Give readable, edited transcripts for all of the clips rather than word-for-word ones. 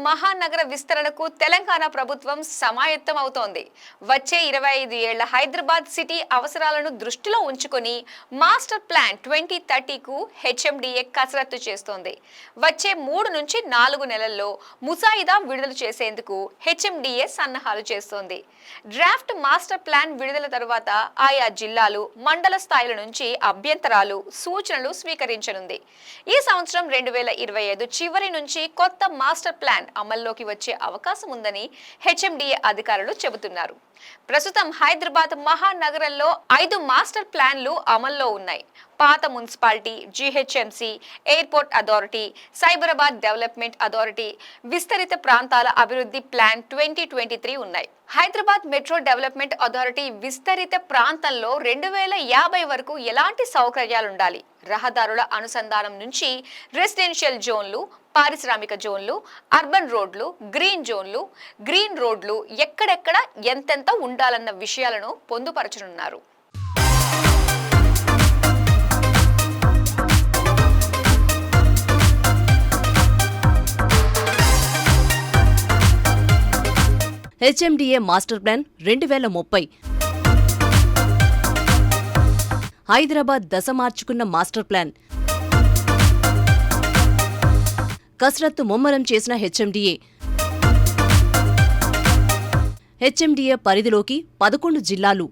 మహానగర విస్తరణకు తెలంగాణ ప్రభుత్వం సమాయత్తం అవుతోంది. వచ్చే 25 ఏళ్ల హైదరాబాద్ సిటీ అవసరాలను దృష్టిలో ఉంచుకొని మాస్టర్ ప్లాన్ 2030కు హెచ్ఎండిఏ కసరత్తు చేస్తోంది. వచ్చే 3 నుంచి 4 నెలల్లో ముసాయిదా విడుదల చేసేందుకు హెచ్ఎండిఏ సన్నాహాలు చేస్తోంది. డ్రాఫ్ట్ మాస్టర్ ప్లాన్ విడుదల తరువాత ఆయా జిల్లాలు, మండల స్థాయిల నుంచి అభ్యంతరాలు, సూచనలు స్వీకరించనుంది. ఈ సంవత్సరం 2025 చివరి నుంచి కొత్త మాస్టర్ ప్లాన్ అమల్లోకి వచ్చే అవకాశం ఉందని హెచ్ఎండిఏ అధికారులు చెబుతున్నారు. ప్రస్తుతం హైదరాబాద్ మహానగరంలో 5 మాస్టర్ ప్లాన్లు అమల్లో ఉన్నాయి. పాత municipality, GHMC, airport authority, Cyberabad development authority, విస్తరిత ప్రాంతాల అభివృద్ధి ప్లాన్ 2023 ఉన్నాయి. హైదరాబాద్ మెట్రో డెవలప్మెంట్ అథారిటీ విస్తరిత ప్రాంతంలో 2050 వరకు ఎలాంటి సౌకర్యాలుండాలి, రహదారుల అనుసంధానం నుంచి రెసిడెన్షియల్ జోన్లు, పారిశ్రామిక జోన్లు, అర్బన్ రోడ్లు, గ్రీన్ రోడ్లు ఎక్కడెక్కడ ఎంతెంత ఉండాలన్న విషయాలను పొందుపరచనున్నారు. హెచ్ఎండిఏ మాస్టర్ ప్లాన్ 2030 హైదరాబాద్ దశ మార్చుకున్న మాస్టర్ ప్లాన్ కసరత్తు ముమ్మరం చేసిన హెచ్ఎండిఏ పరిధిలోకి 11 జిల్లాలు.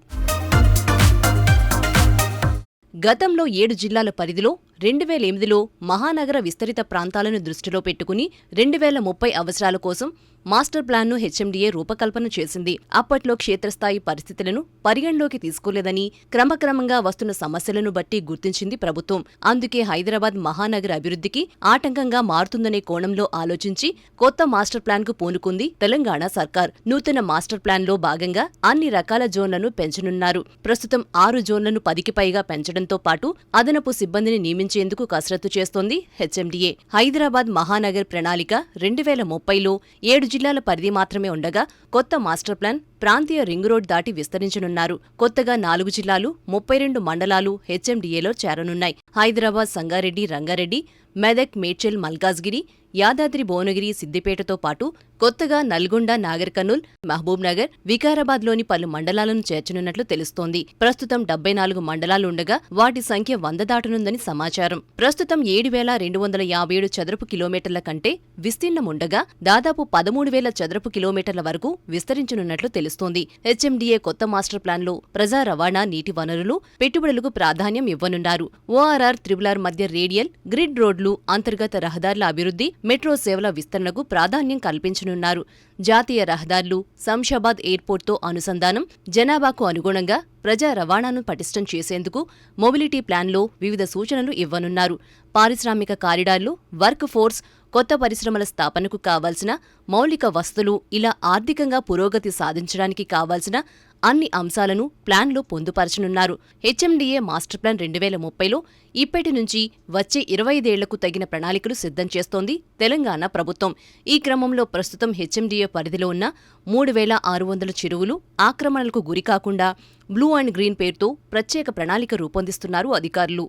గతంలో 7 జిల్లాల పరిధిలో 2008లో మహానగర విస్తరిత ప్రాంతాలను దృష్టిలో పెట్టుకుని 2030 అవసరాల కోసం మాస్టర్ ప్లాన్ను హెచ్ఎండిఏ రూపకల్పన చేసింది. అప్పట్లో క్షేత్రస్థాయి పరిస్థితులను పరిగణలోకి తీసుకోలేదని, క్రమక్రమంగా వస్తున్న సమస్యలను బట్టి గుర్తించింది ప్రభుత్వం. అందుకే హైదరాబాద్ మహానగర అభివృద్ధికి ఆటంకంగా మారుతుందనే కోణంలో ఆలోచించి కొత్త మాస్టర్ ప్లాన్కు పూనుకుంది తెలంగాణ సర్కార్. నూతన మాస్టర్ ప్లాన్లో భాగంగా అన్ని రకాల జోన్లను పెంచనున్నారు. ప్రస్తుతం 6 జోన్లను 10కి పైగా పెంచడంతో పాటు అదనపు సిబ్బందిని నియమించేందుకు కసరత్తు చేస్తోంది హెచ్ఎండిఏ. హైదరాబాద్ మహానగర్ ప్రణాళిక 2030లో 7 జిల్లాల పరిధి మాత్రమే ఉండగా కొత్త మాస్టర్ ప్లాన్ ప్రాంతీయ రింగ్ రోడ్ దాటి విస్తరించనున్నారు. కొత్తగా 4 జిల్లాలు, 32 మండలాలు హెచ్ఎండిఏలో చేరనున్నాయి. హైదరాబాద్, సంగారెడ్డి, రంగారెడ్డి, మెదక్, మేడ్చల్, మల్కాజ్గిరి, యాదాద్రి, భువనగిరి, సిద్దిపేటతో పాటు కొత్తగా నల్గొండ, నాగర్ కర్నూల్, మహబూబ్ నగర్, వికారాబాద్లోని పలు మండలాలను చేర్చనున్నట్లు తెలుస్తోంది. ప్రస్తుతం 74 మండలాలు ఉండగా వాటి సంఖ్య 100 దాటనుందని సమాచారం. ప్రస్తుతం 7,257 చదరపు కిలోమీటర్ల కంటే విస్తీర్ణముండగా దాదాపు 13,000 చదరపు కిలోమీటర్ల వరకు విస్తరించనున్నట్లు తెలుస్తోంది. హెచ్ఎండిఏ కొత్త మాస్టర్ ప్లాన్లో ప్రజా రవాణా, నీటి వనరులు, పెట్టుబడులకు ప్రాధాన్యం ఇవ్వనున్నారు. ఓఆర్ఆర్, త్రిబుల్ మధ్య రేడియల్, గ్రిడ్ రోడ్లు, అంతర్గత రహదారుల అభివృద్ధి, మెట్రో సేవల విస్తరణకు ప్రాధాన్యం కల్పించనున్నారు. జాతీయ రహదారులు, శంషాబాద్ ఎయిర్పోర్ట్తో అనుసంధానం, జనాభాకు అనుగుణంగా ప్రజా రవాణాను పటిష్టం చేసేందుకు మొబిలిటీ ప్లాన్లో వివిధ సూచనలు ఇవ్వనున్నారు. పారిశ్రామిక కారిడార్లు, వర్క్ ఫోర్స్, కొత్త పరిశ్రమల స్థాపనకు కావాల్సిన మౌలిక వసతులు, ఇలా ఆర్థికంగా పురోగతి సాధించడానికి కావాల్సిన అన్ని అంశాలను ప్లాన్లో పొందుపరచనున్నారు. హెచ్ఎండిఏ మాస్టర్ ప్లాన్ 2030లో ఇప్పటి నుంచి వచ్చే 25 ఏళ్లకు తగిన ప్రణాళికలు సిద్ధం చేస్తోంది తెలంగాణ ప్రభుత్వం. ఈ క్రమంలో ప్రస్తుతం హెచ్ఎండిఏ పరిధిలో ఉన్న 3,600 చెరువులు ఆక్రమణలకు గురికాకుండా బ్లూ అండ్ గ్రీన్ పేరుతో ప్రత్యేక ప్రణాళిక రూపొందిస్తున్నారు అధికారులు.